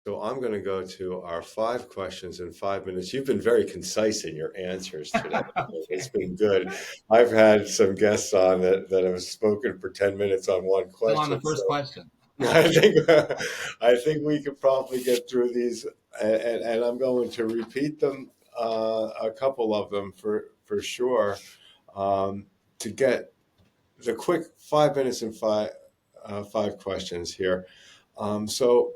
So I'm going to go to our 5 questions in 5 minutes. You've been very concise in your answers today. It's Okay. been good. I've had some guests on that have spoken for 10 minutes on one Still on the question. So first question. I think I think we could probably get through these, and I'm going to repeat them, a couple of them for sure, um, to get the quick 5 minutes and five questions here. So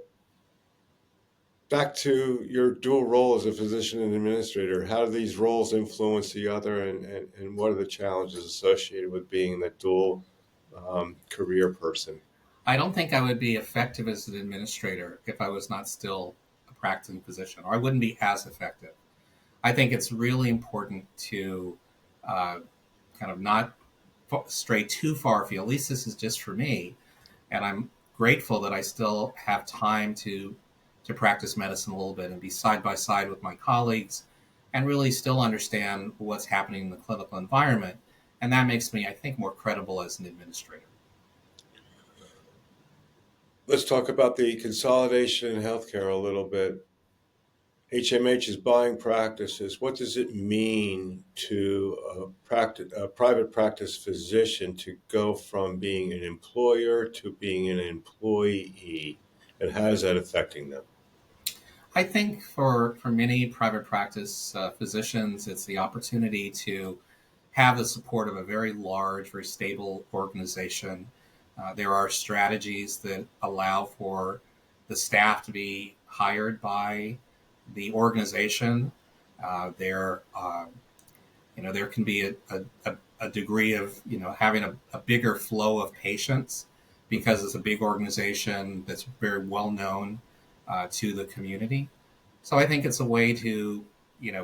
back to your dual role as a physician and administrator, how do these roles influence the other, and what are the challenges associated with being that dual career person? I don't think I would be effective as an administrator if I was not still a practicing physician, or I wouldn't be as effective. I think it's really important to uh, kind of not stray too far afield. At least this is just for me, and I'm grateful that I still have time to practice medicine a little bit and be side by side with my colleagues, and really still understand what's happening in the clinical environment. And that makes me, I think, more credible as an administrator. Let's talk about the consolidation in healthcare a little bit. HMH is buying practices. What does it mean to a private practice physician to go from being an employer to being an employee? And how is that affecting them? I think for many private practice physicians, it's the opportunity to have the support of a very large, very stable organization. There are strategies that allow for the staff to be hired by the organization. There, there can be a degree of having a bigger flow of patients because it's a big organization that's very well known to the community. So I think it's a way to,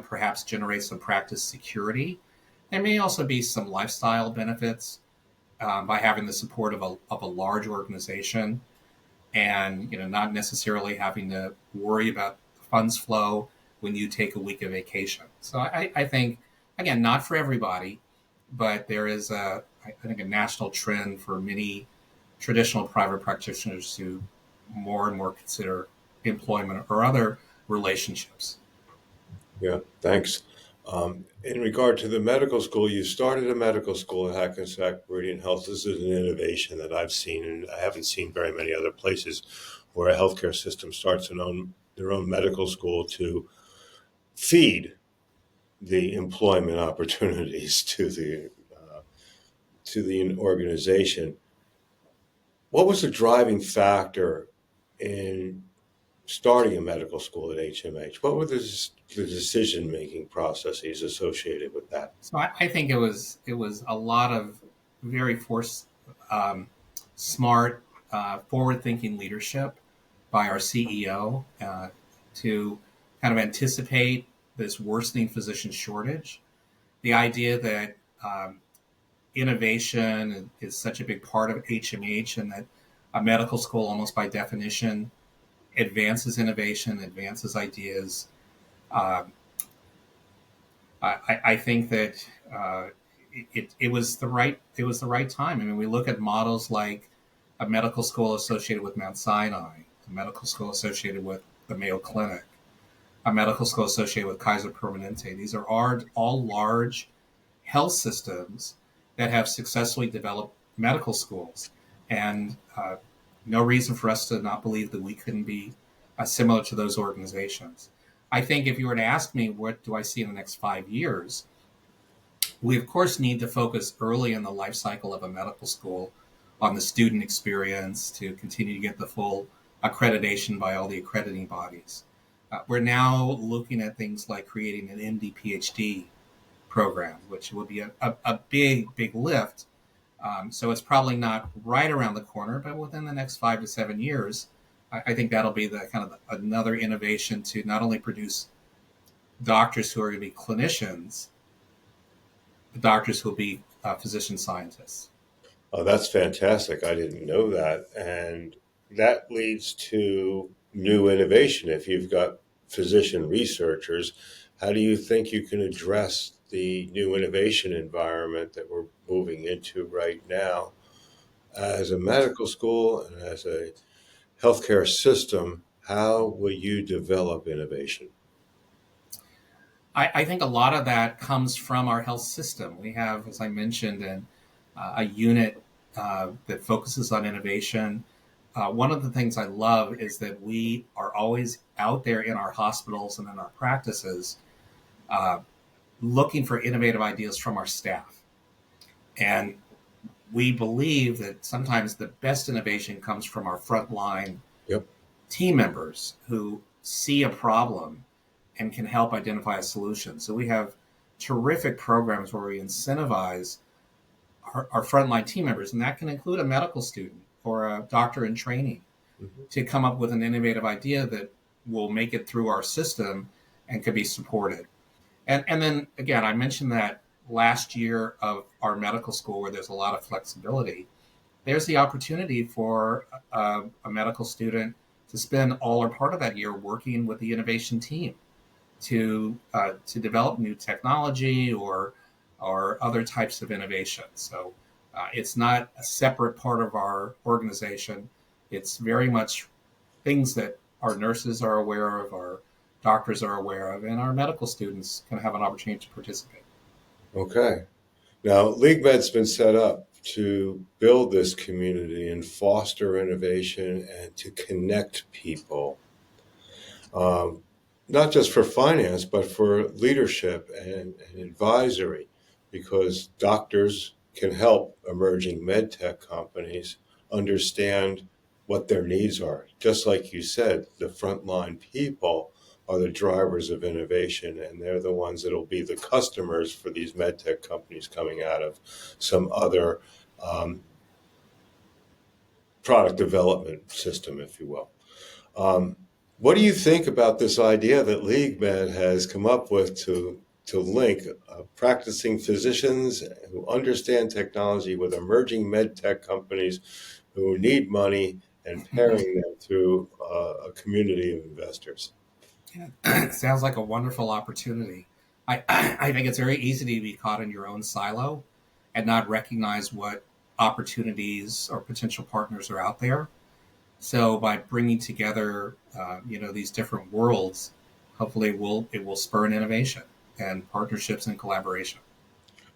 perhaps generate some practice security. There may also be some lifestyle benefits by having the support of a large organization, and, not necessarily having to worry about funds flow when you take a week of vacation. So I think, again, not for everybody, but there is I think a national trend for many traditional private practitioners to more and more consider employment or other relationships. Yeah, thanks. In regard to the medical school, you started a medical school at Hackensack Meridian Health. This is an innovation that I've seen, and I haven't seen very many other places where a healthcare system starts their own medical school to feed the employment opportunities to the organization. What was the driving factor in starting a medical school at HMH? What were the decision making processes associated with that? So I think it was a lot of very um, smart, forward thinking leadership by our CEO to kind of anticipate this worsening physician shortage. The idea that innovation is such a big part of HMH, and that a medical school, almost by definition, advances innovation, advances ideas. Um, I think that it was the right time. I mean, we look at models like a medical school associated with Mount Sinai, a medical school associated with the Mayo Clinic, a medical school associated with Kaiser Permanente. These are all large health systems that have successfully developed medical schools, and no reason for us to not believe that we couldn't be similar to those organizations. I think if you were to ask me what do I see in the next 5 years, we of course need to focus early in the life cycle of a medical school on the student experience to continue to get the full accreditation by all the accrediting bodies. We're now looking at things like creating an MD PhD program, which will be a big, big lift. So it's probably not right around the corner, but within the next 5 to 7 years, I think that'll be the kind of another innovation to not only produce doctors who are going to be clinicians, but doctors who will be physician scientists. Oh, that's fantastic. I didn't know that. And that leads to new innovation. If you've got physician researchers, how do you think you can address the new innovation environment that we're moving into right now as a medical school and as a healthcare system? how will you develop innovation? I think a lot of that comes from our health system. We have, as I mentioned, a unit that focuses on innovation. One of the things I love is that we are always out there in our hospitals and in our practices uh, looking for innovative ideas from our staff. And we believe that sometimes the best innovation comes from our frontline Yep. team members who see a problem and can help identify a solution. So we have terrific programs where we incentivize our frontline team members, and that can include a medical student or a doctor in training Mhm. to come up with an innovative idea that will make it through our system and can be supported. And then again, I mentioned that last year of our medical school where there's a lot of flexibility, there's the opportunity for a medical student to spend all or part of that year working with the innovation team to develop new technology or other types of innovation. So it's not a separate part of our organization. It's very much things that our nurses are aware of, our doctors are aware of, and our medical students can have an opportunity to participate. Okay. Now, LeagueMed's been set up to build this community and foster innovation and to connect people, um, not just for finance, but for leadership and advisory, because doctors can help emerging med tech companies understand what their needs are. Just like you said, the frontline people are the drivers of innovation, and they're the ones that will be the customers for these med tech companies coming out of some other um, product development system, if you will. Um, what do you think about this idea that LeagueMed has come up with to link practicing physicians who understand technology with emerging med tech companies who need money and pairing them through a community of investors? Yeah. Sounds like a wonderful opportunity. I think it's very easy to be caught in your own silo and not recognize what opportunities or potential partners are out there. So by bringing together, these different worlds, hopefully it will spur an innovation and partnerships and collaboration.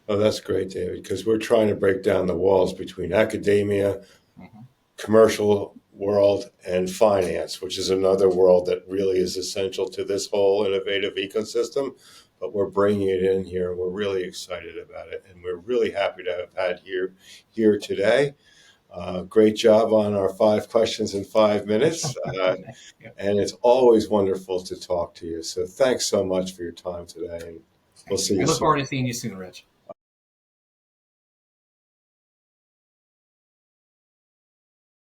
Oh, that's great, David, because we're trying to break down the walls between academia, Mhm. commercial world, and finance, which is another world that really is essential to this whole innovative ecosystem. But we're bringing it in here, and we're really excited about it, and we're really happy to have had here today. Great job on our 5 questions in 5 minutes, Yeah. and it's always wonderful to talk to you. So thanks so much for your time today, and we'll Thank you. see I you look forward soon. to seeing you soon, Rich.